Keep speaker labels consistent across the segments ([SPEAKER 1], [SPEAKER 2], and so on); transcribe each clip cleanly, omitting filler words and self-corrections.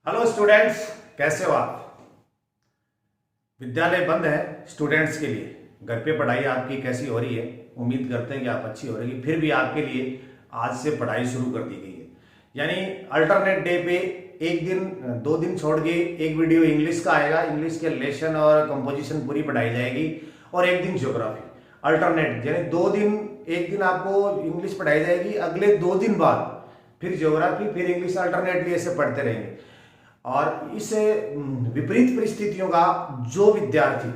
[SPEAKER 1] Hello students, कैसे हो आप। विद्यालय बंद है स्टूडेंट्स के लिए। घर पे पढ़ाई आपकी कैसी हो रही है? उम्मीद करते हैं कि आप अच्छी हो रही है। फिर भी आपके लिए आज से पढ़ाई शुरू कर दी गई है, यानी अल्टरनेट डे पे एक दिन 2 दिन छोड़ के एक वीडियो इंग्लिश का आएगा। इंग्लिश के लेसन और कंपोजिशन पूरी पढ़ाई जाएगी और एक दिन ज्योग्राफी अल्टरनेट, यानी 2 दिन। एक दिन आपको इंग्लिश पढ़ाई जाएगी, अगले 2 दिन बाद फिर ज्योग्राफी, फिर इंग्लिश अल्टरनेटली ऐसे पढ़ते रहेंगे। और इस विपरीत परिस्थितियों का जो विद्यार्थी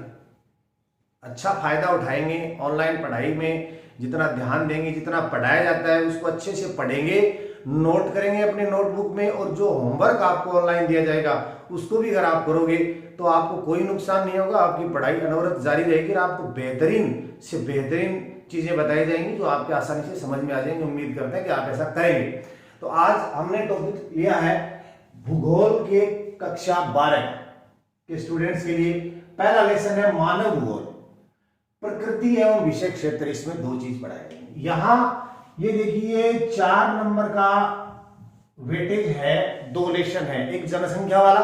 [SPEAKER 1] अच्छा फायदा उठाएंगे, ऑनलाइन पढ़ाई में जितना ध्यान देंगे, जितना पढ़ाया जाता है उसको अच्छे से पढ़ेंगे, नोट करेंगे अपने नोटबुक में, और जो होमवर्क आपको ऑनलाइन दिया जाएगा उसको भी अगर आप करोगे तो आपको कोई नुकसान नहीं होगा। आपकी पढ़ाई अनवरत जारी रहेगी और आपको बेहतरीन से बेहतरीन चीजें बताई जाएंगी जो आपके आसानी से समझ में आ जाएंगी। उम्मीद करते हैं कि आप ऐसा करेंगे। तो आज हमने टॉपिक लिया है भूगोल के कक्षा 12 के स्टूडेंट्स के लिए। पहला लेसन है मानव भूगोल, प्रकृति एवं विषय क्षेत्र। इसमें 2 चीज पढ़ाई जाएंगी। यहां ये देखिए 4 नंबर का वेटेज है, 2 लेसन है, एक जनसंख्या वाला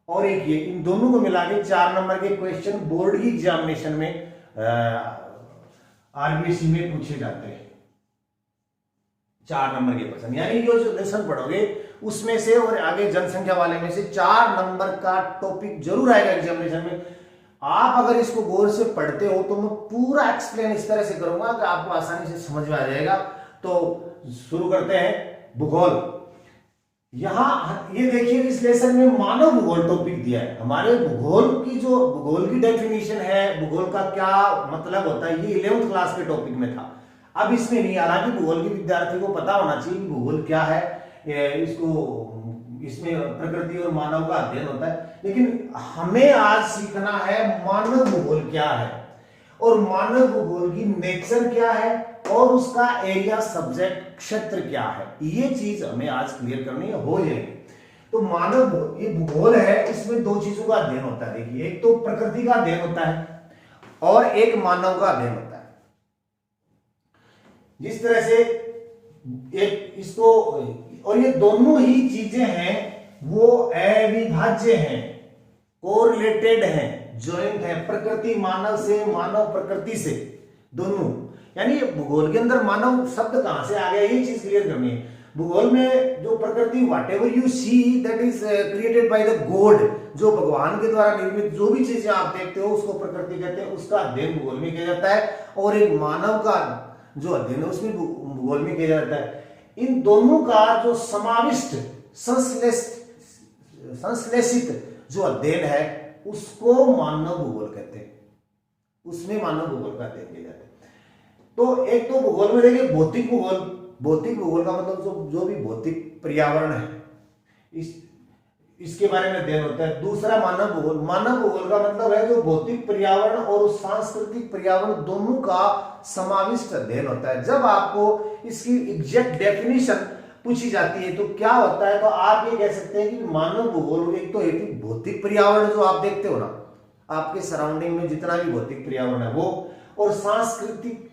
[SPEAKER 1] और एक ये। इन दोनों को मिला के 4 नंबर के क्वेश्चन बोर्ड की एग्जामिनेशन में आरबीएससी में पूछे जाते हैं। 4 नंबर के क्वेश्चन, यानी जो लेसन पढ़ोगे उसमें से और आगे जनसंख्या वाले में से 4 नंबर का टॉपिक जरूर आएगा एग्जामिनेशन में। आप अगर इसको गौर से पढ़ते हो तो मैं पूरा एक्सप्लेन इस तरह से करूंगा कि आपको आसानी से समझ में आ जाएगा। तो शुरू करते हैं भूगोल। यहां ये देखिए इस लेसन में मानव भूगोल टॉपिक दिया है। हमारे भूगोल की डेफिनेशन है, भूगोल का क्या मतलब होता है, ये 11th क्लास के टॉपिक में था। अब इसमें नहीं, हालांकि भूगोल के विद्यार्थी को पता होना चाहिए कि भूगोल क्या है। इसमें प्रकृति और मानव का अध्ययन होता है, लेकिन हमें आज सीखना है मानव भूगोल क्या है और मानव भूगोल की नेचर क्या है और उसका एरिया सब्जेक्ट क्षेत्र क्या है। ये चीज हमें आज क्लियर करनी है, हो जाएगी। तो मानव ये भूगोल है, इसमें 2 चीजों का अध्ययन होता है। देखिए, एक तो प्रकृति का अध्ययन होता है और एक मानव का अध्ययन होता है। जिस तरह से एक इसको, और ये दोनों ही चीजें हैं वो अविभाज्य हैं, कोरिलेटेड हैं, ज्वाइंट हैं, प्रकृति मानव से, मानव प्रकृति से, दोनों। यानी भूगोल के अंदर मानव शब्द कहां से आ गया, ये चीज क्लियर करनी है। भूगोल में जो प्रकृति, what ever you see that is created by the God, जो भगवान के द्वारा निर्मित जो भी चीजें आप देखते हो उसको प्रकृति कहते हैं, उसका अध्ययन भूगोल में किया जाता है। और एक मानव का जो अध्ययन है उसमें भूगोल में किया जाता है। इन दोनों का जो समाविष्ट संश्लेषित जो अध्ययन है उसको मानव भूगोल कहते हैं, उसमें मानव भूगोल का अध्ययन किया जाता है। तो एक तो भूगोल में देखिए भौतिक भूगोल। भौतिक भूगोल का मतलब जो भी भौतिक पर्यावरण है इसके बारे में अध्ययन होता है। दूसरा मानव भूगोल। मानव भूगोल का मतलब है जो भौतिक पर्यावरण और सांस्कृतिक पर्यावरण दोनों का समाविष्ट अध्ययन होता है। जब आपको इसकी एग्जैक्ट डेफिनेशन पूछी जाती है तो क्या होता है, तो आप ये कह सकते हैं कि मानव भूगोल एक तो भौतिक पर्यावरण जो आप देखते हो ना, आपके सराउंडिंग में जितना भी भौतिक पर्यावरण है वो, और सांस्कृतिक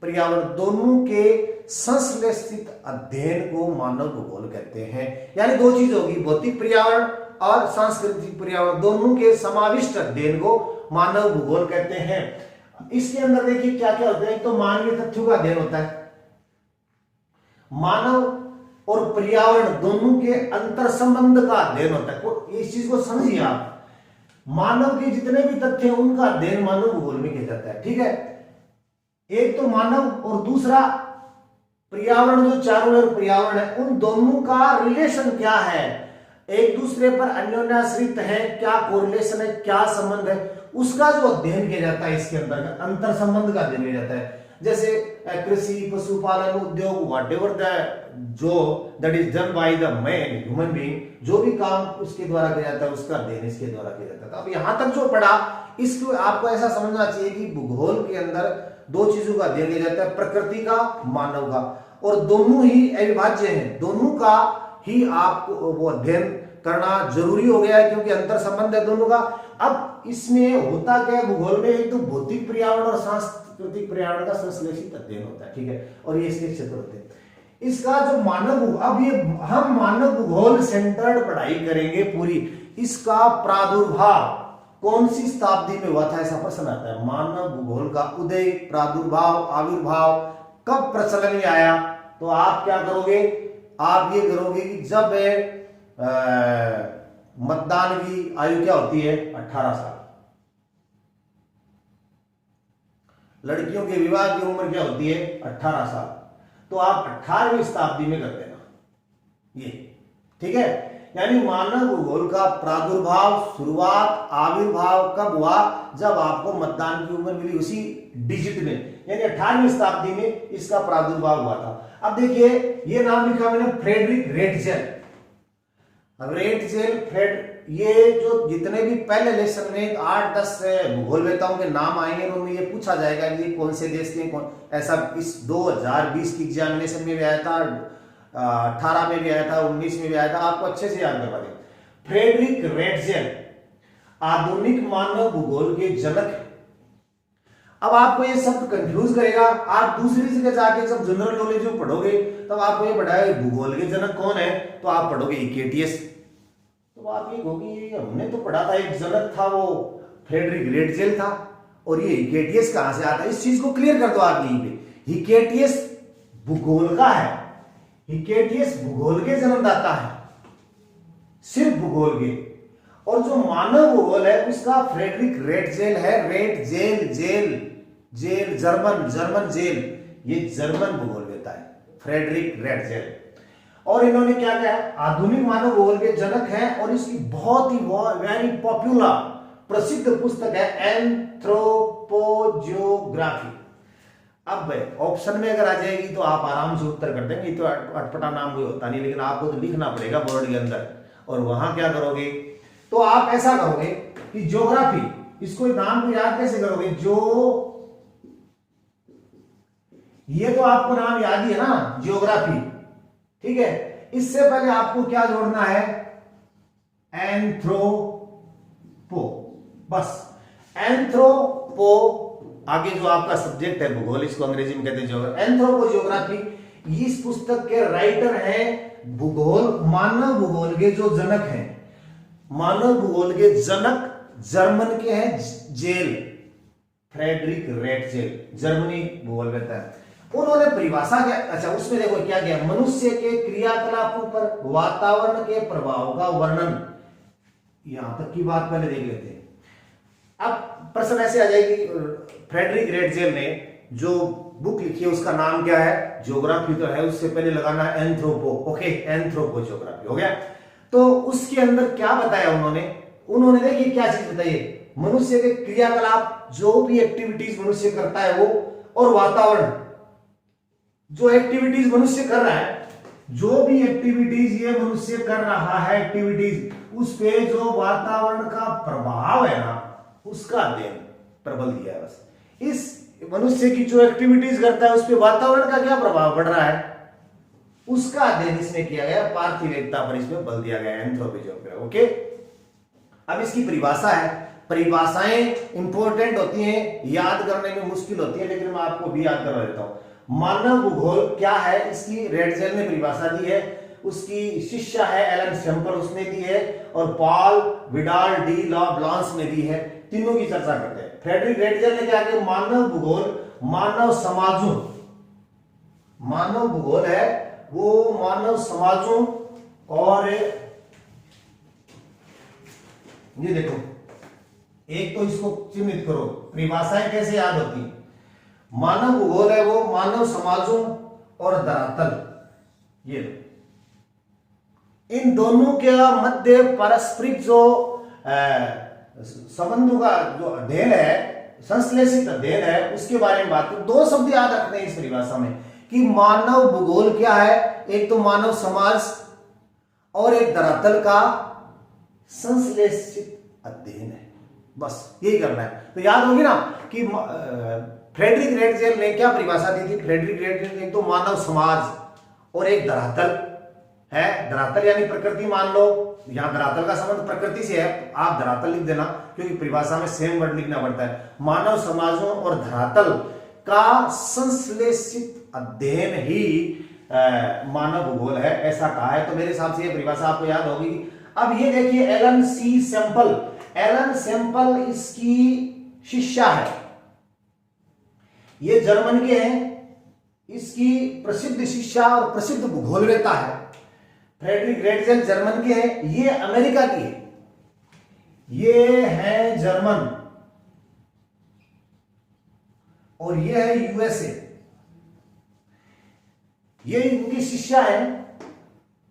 [SPEAKER 1] पर्यावरण, दोनों के संश्लेषित अध्ययन को मानव भूगोल कहते हैं। यानी 2 चीज होगी, भौतिक पर्यावरण और सांस्कृतिक पर्यावरण, दोनों के समाविष्ट अध्ययन को मानव भूगोल कहते हैं। इसके अंदर देखिए क्या क्या होता है। तो मानवीय तथ्यों का अध्ययन होता है। मानव और पर्यावरण दोनों के अंतर संबंध का अध्ययन होता है। इस चीज को समझिए आप, मानव के जितने भी तथ्य हैं उनका अध्ययन मानव भूगोल में किया जाता है। ठीक है, एक तो मानव और दूसरा पर्यावरण, जो चारों ओर पर्यावरण है उन दोनों का रिलेशन क्या है, एक दूसरे पर अन्योन्याश्रित है, क्या कोरिलेशन है, क्या संबंध है, उसका जो अध्ययन किया जाता है। इसके अंदर अंतर संबंध का अध्ययन किया जाता है। जैसे कृषि, पशुपालन, उद्योग, whatever that is done by the man, human being, जो भी काम उसके द्वारा किया जाता है उसका अध्ययन इसके द्वारा किया जाता है। अब यहां तक जो पढ़ा, इसको आपको ऐसा समझना चाहिए कि भूगोल के अंदर 2 चीजों का अध्ययन किया जाता है, प्रकृति का, मानव का, और दोनों ही अविभाज्य हैं। दोनों का ही आपको वो अध्ययन करना जरूरी हो गया है क्योंकि अंतर संबंध है दोनों का। अब इसमें होता क्या है, भूगोल में एक तो भौतिक पर्यावरण और सांस्कृतिक पर्यावरण का संश्लेषित अध्ययन होता है। ठीक है, और ये इसके क्षेत्र होते हैं। इसका जो मानव, अब ये हम मानव भूगोल सेंटर्ड पढ़ाई करेंगे पूरी। इसका प्रादुर्भाव कौन सी शताब्दी में हुआ था, ऐसा प्रश्न आता है। मानव भूगोल का उदय, प्रादुर्भाव, आविर्भाव कब प्रचलन में आया? तो आप क्या करोगे, आप ये करोगे कि जब मतदान की आयु क्या होती है, 18 साल। लड़कियों के विवाह की उम्र क्या होती है, 18 साल। तो आप 18वीं शताब्दी में कर देना ये, ठीक है। यानी मानव भूगोल का प्रादुर्भाव, शुरुआत, आविर्भाव कब हुआ, जब आपको मतदान की उम्र मिली उसी डिजिट में, यानी 18वीं शताब्दी में इसका प्रादुर्भाव हुआ था। अब देखिए ये नाम लिखा मैंने, फ्रेडरिक रेटजेल। ये जो जितने भी पहले लेसन में 8-10 भूगोलवेताओं के नाम आएंगे उनमें ये पूछा जाएगा कि ये कौन से देश के, कौन ऐसा इस 2020 की एग्जामिनेशन में भी आया था, 18 में भी आया था, 19 में भी आया था, आपको अच्छे से याद करवा दें। फ्रेडरिक रेटजेल आधुनिक मानव भूगोल के जनक है। अब आपको ये शब्द कंफ्यूज करेगा, आप दूसरी जगह जाके जब जनरल नॉलेज में पढ़ोगे तब आपको ये पढ़ाया भूगोल के जनक कौन है, तो आप पढ़ोगे हिकेटियस। तो आप ये कहोगे ये हमने तो पढ़ा था, एक जनक था वो फ्रेडरिक रेटजेल था, और ये हिकेटियस कहां से आता है, इस चीज को क्लियर कर दो आप यहीं पे। हिकेटियस भूगोल का है, हिकेटियस भूगोल के जन्मदाता है, सिर्फ भूगोल के। और जो मानव भूगोल है उसका फ्रेडरिक रेटजेल है। जेल जर्मन जेल, ये जर्मन भूगोल देता है, फ्रेडरिक रेटजेल। और इन्होंने क्या किया, आधुनिक मानव भूगोल के जनक हैं, और इसकी बहुत ही वेरी पॉपुलर प्रसिद्ध पुस्तक है एंथ्रोपोजियोग्राफी। अब ऑप्शन में अगर आ जाएगी तो आप आराम से उत्तर कर देंगे, तो अटपटा नाम कोई होता नहीं, लेकिन आपको तो लिखना पड़ेगा बोर्ड के अंदर। और वहां क्या करोगे, तो आप ऐसा करोगे कि ज्योग्राफी, इसको नाम को याद कैसे करोगे, ये तो आपको नाम याद ही है ना, ज्योग्राफी, ठीक है। इससे पहले आपको क्या जोड़ना है, एंथ्रोपो, बस एंथ्रोपो। आगे जो आपका सब्जेक्ट है भूगोल, इसको अंग्रेजी में कहते हैं ज्योग्राफी, एंथ्रोपो ज्योग्राफी। इस पुस्तक के राइटर हैं भूगोल, मानव भूगोल के जो जनक हैं, मानव भूगोल के जनक जर्मन के हैं, जेल, फ्रेडरिक रेटजेल, जर्मनी भूगोल कहता है। उन्होंने परिभाषा क्या, अच्छा उसमें देखो क्या किया, मनुष्य के क्रियाकलापों पर वातावरण के प्रभाव का वर्णन, यहां तक की बात पहले देख लेते हैं। अब प्रश्न ऐसे आ जाएगी, फ्रेडरिक रेटजेल ने जो बुक लिखी है उसका नाम क्या है, ज्योग्राफी तो है, उससे पहले लगाना है एंथ्रोपो, ओके, एंथ्रोपो ज्योग्राफी हो गया। तो उसके अंदर क्या बताया उन्होंने देखिए क्या चीज बताई, मनुष्य के क्रियाकलाप, जो भी एक्टिविटीज मनुष्य करता है वो, और वातावरण, जो एक्टिविटीज मनुष्य कर रहा है, जो भी एक्टिविटीज ये मनुष्य कर रहा है, एक्टिविटीज, उस पे जो वातावरण का प्रभाव है ना, उसका अध्ययन प्रबल दिया है। बस इस मनुष्य की जो एक्टिविटीज करता है उस पे वातावरण का क्या प्रभाव पड़ रहा है, उसका अध्ययन इसमें किया गया, पार्थिविकता पर इसमें बल दिया गया, एंथ्रोपोजियोग्राफी, ओके। अब इसकी परिभाषा है, परिभाषाएं इंपॉर्टेंट होती हैं, याद करने में मुश्किल होती है, लेकिन मैं आपको भी याद करवा देता हूं। मानव भूगोल क्या है, इसकी रेटजेल ने परिभाषा दी है, उसकी शिष्य है एलन सैंपल, उसने दी है, और पॉल विडाल डी ला ब्लांस ने दी है। तीनों की चर्चा करते हैं। फ्रेडरिक रेटजेल ने क्या किया, मानव भूगोल मानव समाजों, मानव भूगोल है वो मानव समाजों, और ये देखो, एक तो इसको चिन्हित करो, परिभाषाएं कैसे याद होती हैं। मानव भूगोल है वो मानव समाजों और धरातल, ये इन दोनों के मध्य पारस्परिक जो संबंधों का जो अध्ययन है, संश्लेषित अध्ययन है, उसके बारे में बात। दो शब्द याद रखते हैं इस परिभाषा में कि मानव भूगोल क्या है, एक तो मानव समाज और एक धरातल का संश्लेषित अध्ययन है, बस यही करना है। तो याद होगी ना कि फ्रेडरिक रेटजेल ने क्या परिभाषा दी थी, फ्रेडरिक रेटजेल ने एक तो मानव समाज और एक धरातल है, धरातल यानी प्रकृति मान लो, यहां धरातल का संबंध प्रकृति से है, आप धरातल लिख देना क्योंकि परिभाषा में सेम वर्ड लिखना पड़ता है। मानव समाजों और धरातल का संश्लेषित अध्ययन ही मानव भूगोल है, ऐसा कहा है। तो मेरे हिसाब से ये परिभाषा आपको याद होगी। अब ये देखिए एलन सी सैंपल, एलन सैंपल इसकी शिष्या है, ये जर्मन के हैं, इसकी प्रसिद्ध शिष्या और प्रसिद्ध भूगोलवेत्ता है। फ्रेडरिक रेटजेल जर्मन के हैं, ये अमेरिका की है, ये है जर्मन और ये है यूएसए, ये इनकी शिष्या है।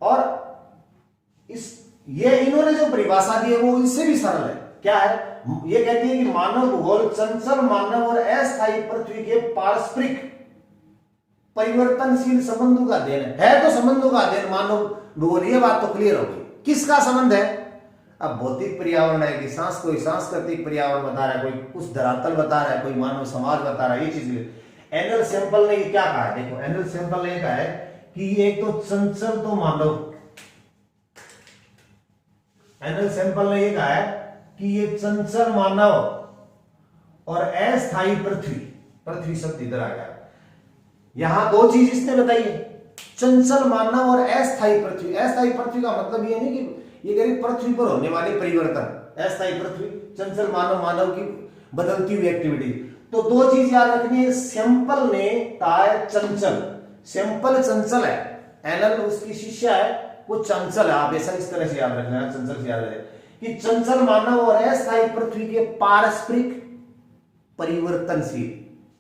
[SPEAKER 1] और ये इन्होंने जो परिभाषा दी है वो इससे भी सरल है। क्या है? ये कहती है कि मानव भूगोल चंचल मानव और अस्थायी पृथ्वी के पारस्परिक परिवर्तनशील संबंधों का अध्ययन है। तो संबंधों का अध्ययन मानव भूगोल, ये बात तो क्लियर होगी। किसका संबंध है? अब भौतिक पर्यावरण है कि कोई सांस्कृतिक पर्यावरण बता रहा है, कोई कुछ धरातल बता रहा है, कोई मानव समाज बता रहा है, ये चीज। एनल सैंपल ने क्या कहा है? देखो एनल सैंपल ने कहा है कि एक तो चंचल तो मानव, एनल सैंपल ने कहा है कि ये चंचल मानव और अस्थायी पृथ्वी, पृथ्वी शब्द इधर आ गया, यहां दो चीज इसने बताई है, चंचल मानव और अस्थायी पृथ्वी। अस्थायी पृथ्वी का मतलब ये नहीं कि ये करीब पृथ्वी पर होने वाले परिवर्तन, अस्थायी पृथ्वी, चंचल मानव, मानव की बदलती हुई एक्टिविटी। तो दो चीज याद रखनी है। सैंपल ने कहा है चंचल, सैंपल चंचल है, एनल उसकी शिष्या है, वो चंचल है। आप ऐसा इस तरह से याद रखना है, चंचल से याद रहे कि चंचल मानव और अस्थायी पृथ्वी के पारस्परिक परिवर्तनशील,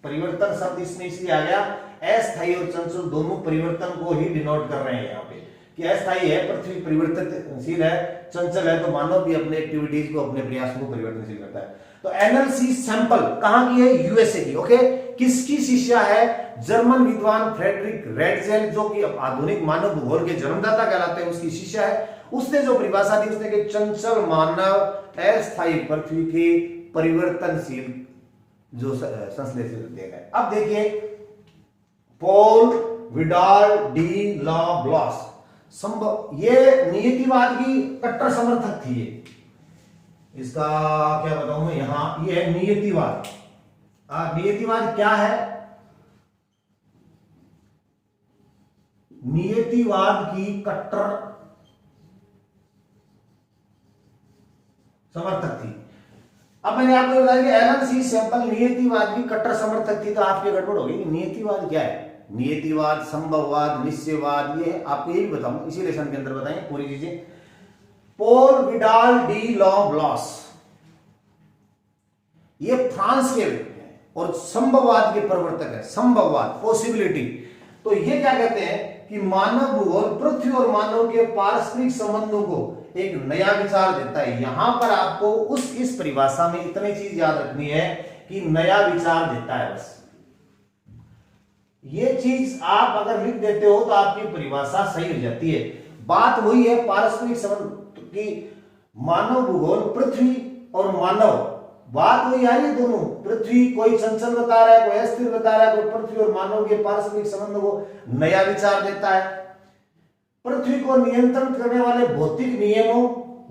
[SPEAKER 1] परिवर्तन शब्द इसमें इसलिए आ गया, अस्थायी और चंचल दोनों परिवर्तन को ही डिनोट कर रहे हैं यहाँ पे, कि अस्थायी है पृथ्वी परिवर्तनशील है, चंचल है तो मानव भी अपने एक्टिविटीज को, अपने प्रयासों को परिवर्तनशील करता है। तो एनल सी सैंपल कहां की है? यूएसए की। ओके, किसकी शिष्या है? जर्मन विद्वान फ्रेडरिक रेटजेल, जो कि आधुनिक मानव भूगोल के जन्मदाता कहलाते हैं, उसकी शिष्या है। उसने जो परिभाषा दी उसने कि चंचल मानव अस्थायी पृथ्वी के परिवर्तनशील जो संश्लेषित देखा है। अब देखिए पॉल विडाल डी ला ब्लॉस, ये नियतिवाद की कट्टर समर्थक थी। ये इसका क्या बताऊं मैं, यहां ये है नियतिवाद। नियतिवाद क्या है? नियतिवाद की कट्टर समर्थक थी। अब मैंने आपको बताया कि एलन सी सैंपल नियतिवाद की कट्टर समर्थक थी, तो आपकी गड़बड़ होगी। नियतिवाद क्या है? नियतिवाद, संभववाद, निश्चयवाद, ये आपको ये भी बताऊं, इसी लेसन के अंदर बताएं पूरी चीजें। पॉल विडाल डी ला ब्लॉस, ये फ्रांस के और संभववाद के प्रवर्तक है। संभववाद, पॉसिबिलिटी। तो ये क्या कहते हैं कि मानव भूगोल पृथ्वी और मानव के पारस्परिक संबंधों को एक नया विचार देता है। यहां पर आपको इस परिभाषा में इतनी चीज याद रखनी है कि नया विचार देता है। बस ये चीज आप अगर लिख देते हो तो आपकी परिभाषा सही हो जाती है। बात वही है पारस्परिक संबंध की, मानव भूगोल पृथ्वी और मानव, बात वही आ रही है दोनों। पृथ्वी कोई चंचल बता रहा है, कोई अस्थिर बता रहा है, कोई पृथ्वी और मानव के पारस्परिक संबंध को नया विचार देता है। पृथ्वी को नियंत्रण करने वाले भौतिक नियमों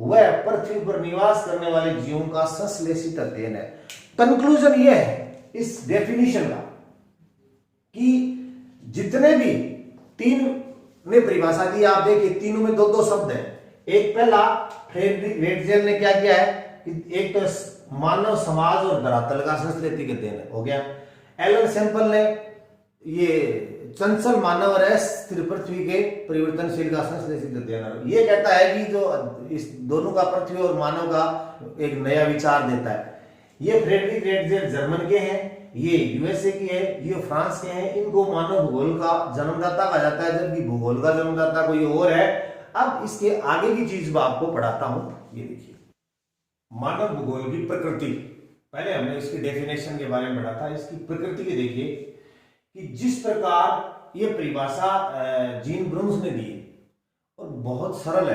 [SPEAKER 1] व पृथ्वी पर निवास करने वाले जीवों का संश्लेषित अध्ययन है। कंक्लूजन यह है इस डेफिनेशन का कि जितने भी तीन ने परिभाषा दी, आप देखिए तीनों में दो दो शब्द है। एक पहला फ्रेडरिक रेटजेल ने क्या किया है कि एक तो मानव समाज और धरातल का संश्लेषित अध्ययन हो गया। एलन सैंपल ने ये चंचल मानव और अस्थिर पृथ्वी के परिवर्तनशील का संश्लेषित अध्ययन, ये कहता है कि जो इस दोनों का पृथ्वी और मानव का एक नया विचार देता है। ये फ्रेडरिक रेटजेल जर्मन के हैं, ये यूएसए की है, ये फ्रांस के हैं। इनको मानव भूगोल का जन्मदाता कहा जाता है, जबकि भूगोल का जन्मदाता कोई और है। अब इसके आगे की चीज मैं आपको पढ़ाता हूं। ये देखिए मानव भूगोल की प्रकृति, पहले हमने इसकी डेफिनेशन के बारे में पढ़ा था। इसकी प्रकृति के देखिए कि जिस प्रकार ये परिभाषा जीन ब्रूम्स ने दी और बहुत सरल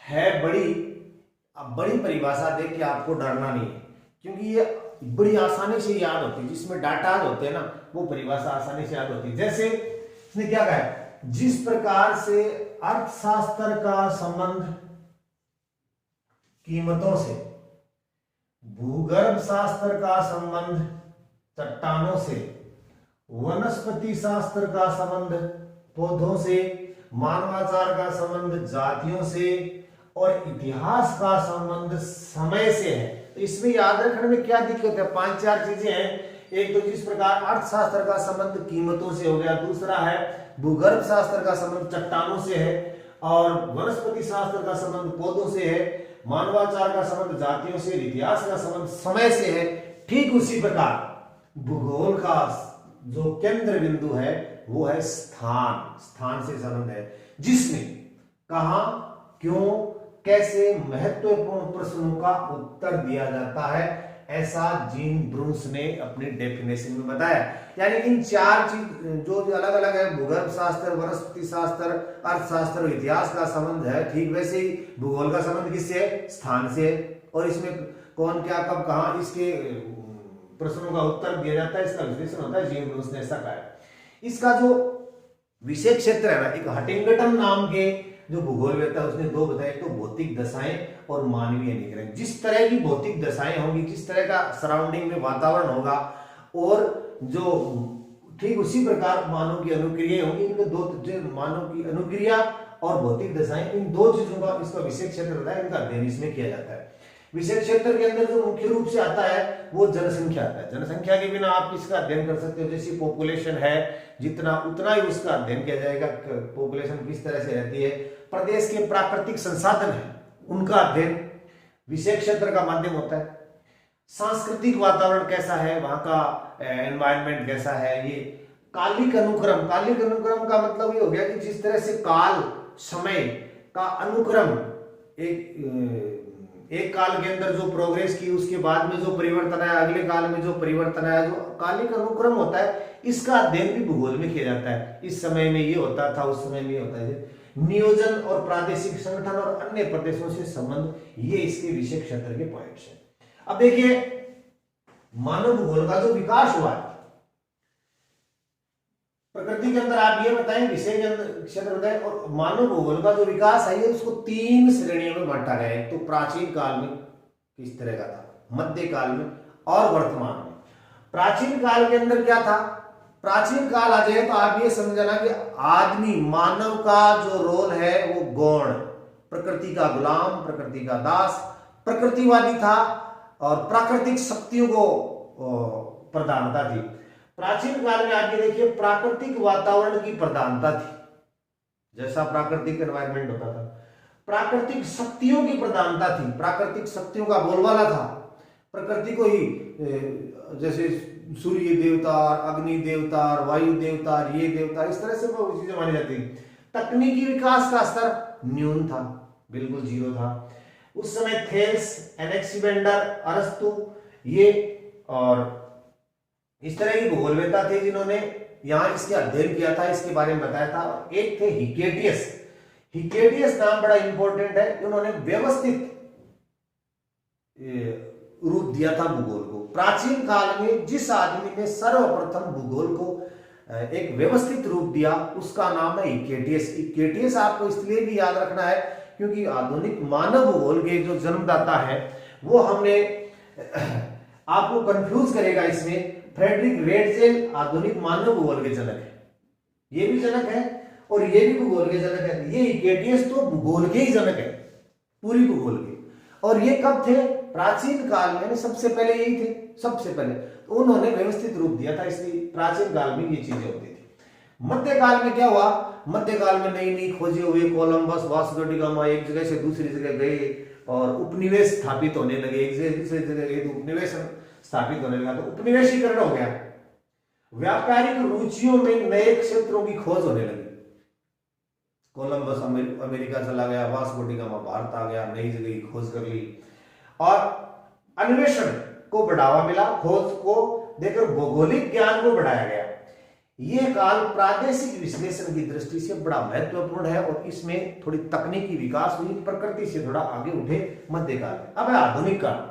[SPEAKER 1] है बड़ी। अब बड़ी परिभाषा देख के आपको डरना नहीं है, क्योंकि ये बड़ी आसानी से याद होती है। जिसमें डाटा होते हैं ना, वो परिभाषा आसानी से याद होती है। जैसे इसने क्या कहा है, जिस प्रकार से अर्थशास्त्र का संबंध कीमतों से, भूगर्भ शास्त्र का संबंध चट्टानों से, वनस्पति शास्त्र का संबंध पौधों से, मानवाचार का संबंध जातियों से, और इतिहास का संबंध समय से है। तो इसमें याद रखने में क्या दिक्कत है, 5-4 चीजें हैं। एक तो जिस प्रकार अर्थशास्त्र का संबंध कीमतों से हो गया, दूसरा है भूगर्भ शास्त्र का संबंध चट्टानों से है, और वनस्पति शास्त्र का संबंध पौधों से है, मानवाचार का संबंध जातियों से, इतिहास का संबंध समय से है। ठीक उसी प्रकार भूगोल का जो केंद्र बिंदु है वो है स्थान, स्थान से संबंध है, जिसमें कहां, क्यों, कैसे महत्वपूर्ण प्रश्नों का उत्तर दिया जाता है, ऐसा जीन ब्रूस ने अपनी डेफिनेशन में बताया। यानी इन 4 चीज जो अलग अलग है, भूगर्भ शास्त्र, वनस्पति शास्त्र, अर्थशास्त्र और इतिहास का संबंध है, ठीक वैसे ही भूगोल का संबंध किससे है, स्थान से है। और इसमें कौन क्या कब कहां इसके प्रश्नों का उत्तर दिया जाता है, इसका विश्लेषण होता है। जीन ब्रूस ने ऐसा कहा है। इसका जो विषय क्षेत्र है ना, एक हटिंगटन नाम के जो भूगोलवेत्ता उसने 2 बताए, तो भौतिक दशाएं और मानवीय निग्रह। जिस तरह की भौतिक दशाएं होंगी, जिस तरह का सराउंडिंग में वातावरण होगा, और जो ठीक उसी प्रकार मानव की अनुक्रिया होंगी। इनमें 2 मानव की अनुक्रिया और भौतिक दशाएं, इन 2 चीजों का इसका विषय क्षेत्र होता है, इनका अध्ययन इसमें किया जाता है। विषय क्षेत्र के अंदर जो मुख्य रूप से आता है वो जनसंख्या आता है। जनसंख्या के बिना आप किसका अध्ययन कर सकते हो, जैसी पॉपुलेशन है जितना उतना ही उसका अध्ययन किया जाएगा, पॉपुलेशन किस तरह से रहती है। प्रदेश के प्राकृतिक संसाधन है उनका अध्ययन विषय क्षेत्र का माध्यम होता है। सांस्कृतिक वातावरण कैसा है, वहां का एनवायरनमेंट कैसा है। ये कालिक अनुक्रम, कालिक अनुक्रम का मतलब ये हो गया कि जिस तरह से काल समय का अनुक्रम, एक काल के अंदर जो प्रोग्रेस की उसके बाद में जो परिवर्तन आया, अगले काल में जो परिवर्तन आया, जो कालिक अनुक्रम होता है, इसका अध्ययन भी भूगोल में किया जाता है। इस समय में ये होता था, उस समय में ये होता है। नियोजन और प्रादेशिक संगठन और अन्य प्रदेशों से संबंध, ये इसके विषय क्षेत्र के पॉइंट्स हैं। अब देखिए मानव भूगोल का जो विकास हुआ है प्रकृति के अंदर, आप ये बताएं विषय के अंदर क्षेत्र बताएं, और मानव भूगोल का जो विकास है ये उसको 3 श्रेणियों में बांटा गया है। तो प्राचीन काल में किस तरह का था, मध्य काल में और वर्तमान में। प्राचीन काल के अंदर क्या था, प्राचीन काल आ जाए तो आप ये समझना कि आदमी मानव का जो रोल है वो गौण, प्रकृति का गुलाम, प्रकृति का दास, प्रकृतिवादी था और प्राकृतिक शक्तियों को प्रधानता थी। प्राचीन काल में आप ये देखिए प्राकृतिक वातावरण की प्रधानता थी, जैसा प्राकृतिक एनवायरनमेंट होता था। प्राकृतिक शक्तियों की प्रधानता थी, प्राकृतिक शक्तियों का बोलबाला था। प्रकृति को ही जैसे सूर्य देवता, अग्नि देवता, वायु देवता, ये देवता, इस तरह से वो चीजें मानी जाती है। तकनीकी विकास का स्तर न्यून था, बिल्कुल 0 था उस समय। थेल्स, एनेक्सिमेंडर, अरस्तु, ये और इस तरह की भूगोलवेत्ता थे जिन्होंने यहां इसके अध्ययन किया था, इसके बारे में बताया था। और एक थे हिकेटियस। हिकेटियस नाम बड़ा इंपॉर्टेंट है, उन्होंने व्यवस्थित रूप दिया था भूगोल को। प्राचीन काल में जिस आदमी ने सर्वप्रथम भूगोल को एक व्यवस्थित रूप दिया उसका नाम है हिकेटियस। हिकेटियस आपको इसलिए भी याद रखना है क्योंकि आधुनिक मानव भूगोल के जो जन्मदाता है वो हमने आपको कंफ्यूज करेगा इसमें। फ्रेडरिक रेडजेल आधुनिक मानव भूगोल के जनक है, ये भी जनक है और ये भी भूगोल के जनक है। ये हिकेटियस तो भूगोल के ही जनक है, पूरी भूगोल के। और ये कब थे, प्राचीन काल में, सबसे पहले यही थे, सबसे पहले तो उन्होंने व्यवस्थित रूप दिया था, इसलिए प्राचीन काल में ये चीजें होती थी। मध्यकाल में क्या हुआ, मध्यकाल में नई नई खोजें हुई, कोलंबस, वास्को डी गामा एक जगह से दूसरी जगह गए और उपनिवेश स्थापित होने लगे, एक जगह दूसरी जगह गए तो उपनिवेश स्थापित होने लगा, तो उपनिवेशीकरण हो गया। व्यापारिक रुचियों में नए क्षेत्रों की खोज होने लगी। कोलंबस अमेरिका चला गया, वास्को डी गामा भारत आ गया, नई जगह की खोज कर ली और अन्वेषण को बढ़ावा मिला, खोज को देकर भौगोलिक ज्ञान को बढ़ाया गया। यह काल प्रादेशिक विश्लेषण की दृष्टि से बड़ा महत्वपूर्ण है और इसमें थोड़ी तकनीकी विकास हुई, प्रकृति से थोड़ा आगे उठे मध्यकाल में। अब है आधुनिक काल।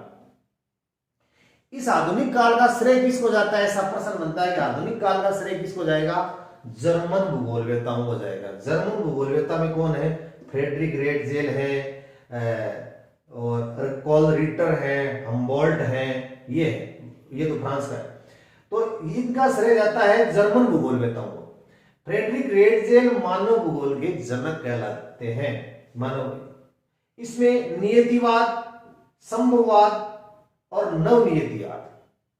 [SPEAKER 1] इस आधुनिक काल का श्रेय किसको जाता है, ऐसा प्रश्न बनता है कि आधुनिक काल का श्रेय किसको जाएगा, जर्मन भूगोलवेत्ताओं को जाएगा। जर्मन भूगोलवेत्ता में कौन है, फ्रेडरिक रेडजेल है और कॉल रिटर है, हम्बोल्ट है, ये तो फ्रांस का है। तो इनका श्रेय जाता है जर्मन भूगोलवेत्ताओं को। फ्रेडरिक रेटजेल मानव भूगोल के जनक कहलाते हैं। मानव इसमें नियतिवाद, संभववाद और नवनियतिवाद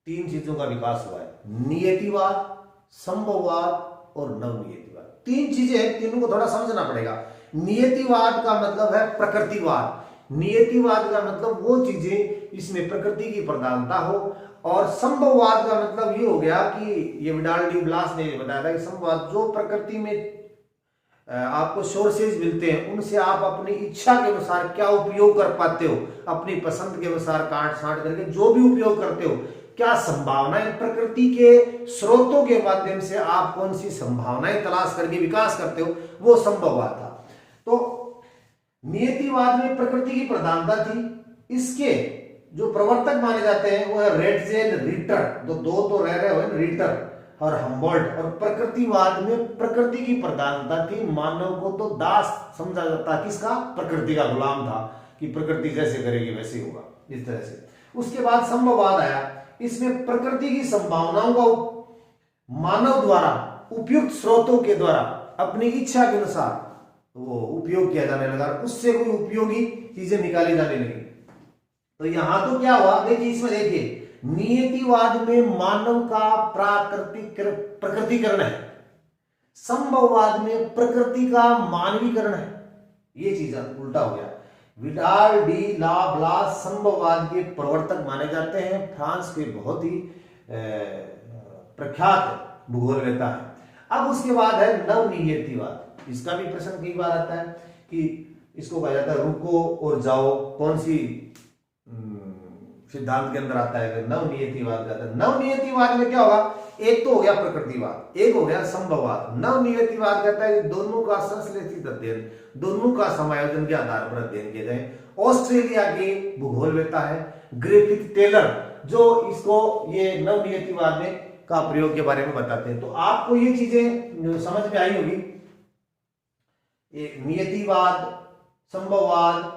[SPEAKER 1] तीन चीजों का विकास हुआ है। नियतिवाद, संभववाद और नवनियतिवाद तीन चीजें हैं, तीनों को थोड़ा समझना पड़ेगा। नियतिवाद का मतलब है प्रकृतिवाद। नियतिवाद का मतलब वो चीजें इसमें प्रकृति की प्रधानता हो, और संभववाद का मतलब ये हो गया कि ये विडाल डी ब्लास ने बताया था कि संभववाद जो प्रकृति में आपको सोर्सेज मिलते हैं उनसे आप अपनी इच्छा के अनुसार क्या उपयोग कर पाते हो, अपनी पसंद के अनुसार काट छांट करके जो भी उपयोग करते हो, क्या संभावनाएं प्रकृति के स्रोतों के माध्यम से आप कौन सी संभावनाएं तलाश करके विकास करते हो, वो संभववाद था। तो नियतिवाद में प्रकृति की प्रधानता थी। इसके जो प्रवर्तक माने जाते हैं वो है रेटजेल, रिटर, दो तो रह रहे हो, रिटर और हम्बोल्ट। और प्रकृतिवाद में प्रकृति की प्रधानता थी, मानव को तो दास समझा जाता, किसका? प्रकृति का गुलाम था, कि प्रकृति जैसे करेगी वैसे होगा, इस तरह से। उसके बाद संभववाद आया, इसमें प्रकृति की संभावनाओं का मानव द्वारा उपयुक्त स्रोतों के द्वारा अपनी इच्छा के अनुसार वो उपयोग किया जाने लगा, उससे कोई उपयोगी चीजें निकाली जाने लगी। तो यहां तो क्या हुआ, देखिए इसमें देखिए, नियतिवाद में मानव का प्रकृतिकरण है, संभववाद में प्रकृति का मानवीकरण है। ये चीज उल्टा हो गया। विडाल डी ला ब्लास संभववाद के प्रवर्तक माने जाते हैं, फ्रांस के बहुत ही प्रख्यात भूगोलवेता है। अब उसके बाद है नवनियतिवाद। इसका भी प्रश्न कई बार आता है कि इसको कहा जाता है रुको और जाओ, कौन सी सिद्धांत के अंदर आता है? नवनियतिवाद का। नवनियतिवाद में क्या होगा, एक तो हो गया प्रकृतिवाद, एक हो गया संभववाद। नवनियतिवाद कहता है कि दोनों का संश्लेषित अध्ययन, दोनों का समायोजन के आधार पर अध्ययन किया जाए। ऑस्ट्रेलिया के भूगोलवेता है ग्रिफिथ टेलर, जो इसको ये नवनियतिवाद में का प्रयोग के बारे में बताते हैं। तो आपको ये चीजें समझ में आई होगी, नियतिवाद, संभववाद,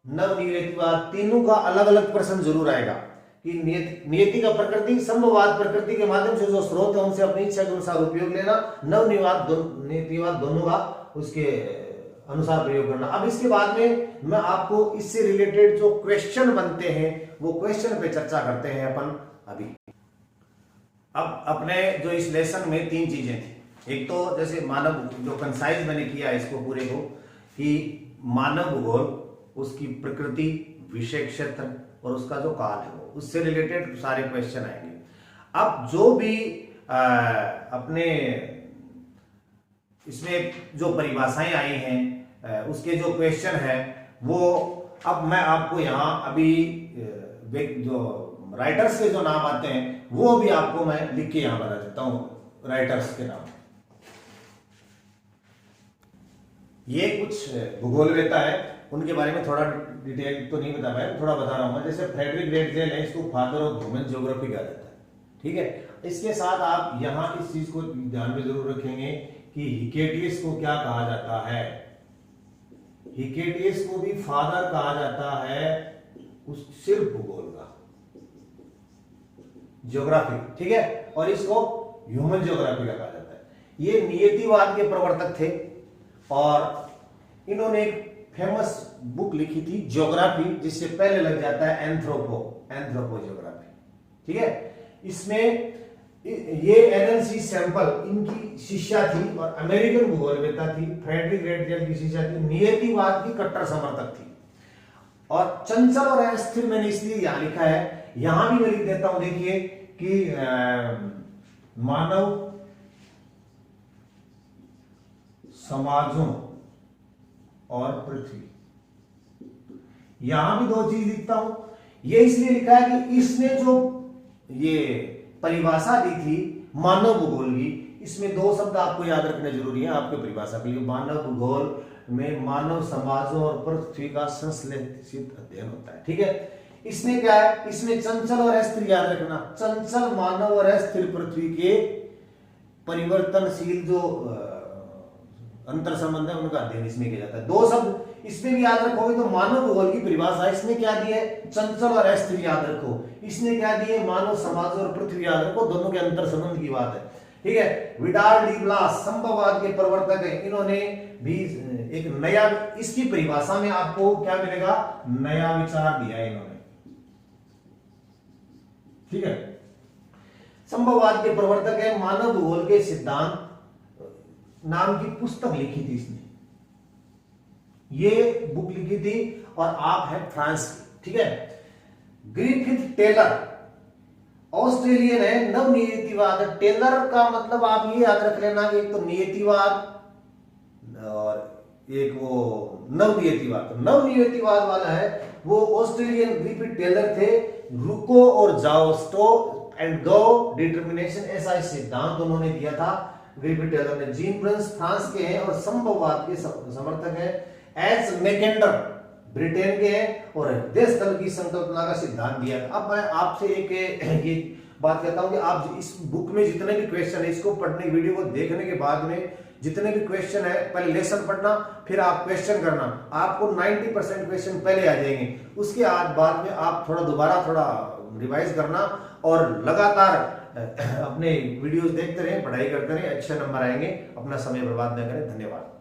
[SPEAKER 1] नवनियतिवाद, तीनों का अलग अलग प्रश्न जरूर आएगा कि नियति का प्रकृति, संभववाद प्रकृति के माध्यम से जो स्रोत है उनसे अपनी इच्छा के अनुसार उपयोग लेना, नवनियतिवाद दोनों का उसके अनुसार प्रयोग करना। अब इसके बाद में मैं आपको इससे रिलेटेड जो क्वेश्चन बनते हैं वो क्वेश्चन पे चर्चा करते हैं अपन अभी। अब अपने जो इस लेसन में तीन चीजें थी, एक तो जैसे मानव, जो कंसाइज मैंने किया इसको पूरे को, कि मानव भूगोल, उसकी प्रकृति, विषय क्षेत्र और उसका जो काल है वो, उससे रिलेटेड सारे क्वेश्चन आएंगे। अब जो भी अपने इसमें जो परिभाषाएं आई हैं, उसके जो क्वेश्चन है वो अब मैं आपको यहाँ अभी जो राइटर्स के जो नाम आते हैं वो भी आपको मैं लिख के यहाँ बता देता हूँ, राइटर्स के नाम। ये कुछ भूगोलवेता है, उनके बारे में थोड़ा डिटेल तो नहीं बता पाया, थोड़ा बता रहा हूं मैं। जैसे फ्रेडरिक रेटजेल है, इसको फादर ऑफ ह्यूमन ज्योग्राफी कहा जाता है, ठीक है। इसके साथ आप यहां इस चीज को ध्यान में जरूर रखेंगे कि हिकेटियस को क्या कहा जाता है। हिकेटियस को भी फादर कहा जाता है उस सिर्फ भूगोल का, ज्योग्राफी, ठीक है, और इसको ह्यूमन ज्योग्राफी का कहा जाता है। ये नियतिवाद के प्रवर्तक थे और इन्होंने एक फेमस बुक लिखी थी ज्योग्राफी, जिससे पहले लग जाता है एंथ्रोपो ज्योग्राफी, ठीक है। इसमें ये एनएलसी सैंपल इनकी शिष्या थी और अमेरिकन भूगोलवेता थी, फ्रेडरिक रेटजेल की शिष्या थी, नियतिवाद की कट्टर समर्थक थी। और चंचल और अस्थिर मैंने इसलिए यहां लिखा है, यहां भी मैं लिख देता हूं, देखिए कि मानव समाजों और पृथ्वी, यहां भी दो चीज लिखता हूं। ये इसलिए लिखा है कि इसने जो ये परिभाषा दी थी मानव भूगोल की, इसमें दो शब्द आपको याद रखने जरूरी है आपके परिभाषा के लिए। मानव भूगोल में मानव समाजों और पृथ्वी का संश्लेषित अध्ययन होता है, ठीक है। इसमें क्या है, इसमें चंचल और अस्थिर याद रखना, चंचल मानव और अस्थिर पृथ्वी के परिवर्तनशील जो अंतर संबंध है उनका अध्ययन इसमें किया जाता है। दो शब्द इसमें भी याद रखोगे तो मानव भूगोल की परिभाषा इसमें क्या दी है, चंचल और अस्थिर याद रखो। इसने क्या दी है, मानव समाज और पृथ्वी याद रखो, दोनों के अंतर संबंध की बात है। ठीक है। विडाल डी ब्लास संभववाद के प्रवर्तक है, इन्होंने भी एक नया, इसकी परिभाषा में आपको क्या मिलेगा, नया विचार दिया है इन्होंने, ठीक है। संभववाद के प्रवर्तक है, मानव भूगोल के सिद्धांत नाम की पुस्तक लिखी थी इसने, ये बुक लिखी थी, और आप है फ्रांस की, ठीक है। ग्रिफिथ टेलर ऑस्ट्रेलियन है, नव नियतिवाद। टेलर का मतलब आप ये याद रख लेना कि एक तो नियतिवाद और एक वो नव नियतिवाद। तो नव नियतिवाद वाला है वो ऑस्ट्रेलियन ग्रिफिथ टेलर थे। रुको और जाओ, स्टॉप एंड गो डिटर्मिनेशन, ऐसा इस सिद्धांत उन्होंने दिया था ग्रिफिथ टेलर ने। जीन ब्रन्स फ्रांस के हैं और संभववाद के समर्थक है। एच मैकेंडर ब्रिटेन के हैं और देश स्थल की संकल्पना का सिद्धांत दिया। अब मैं आपसे एक ये बात कहता हूं कि आप इस बुक में जितने भी क्वेश्चन है, इसको पढ़ने, वीडियो को देखने के बाद में जितने भी क्वेश्चन है, पहले लेसन पढ़ना, फिर आप क्वेश्चन करना, आपको 90% क्वेश्चन पहले आ जाएंगे। उसके बाद में आप दोबारा थोड़ा रिवाइज करना और लगातार अपने वीडियोस देखते रहें, पढ़ाई करते रहें, अच्छे नंबर आएंगे। अपना समय बर्बाद न करें। धन्यवाद।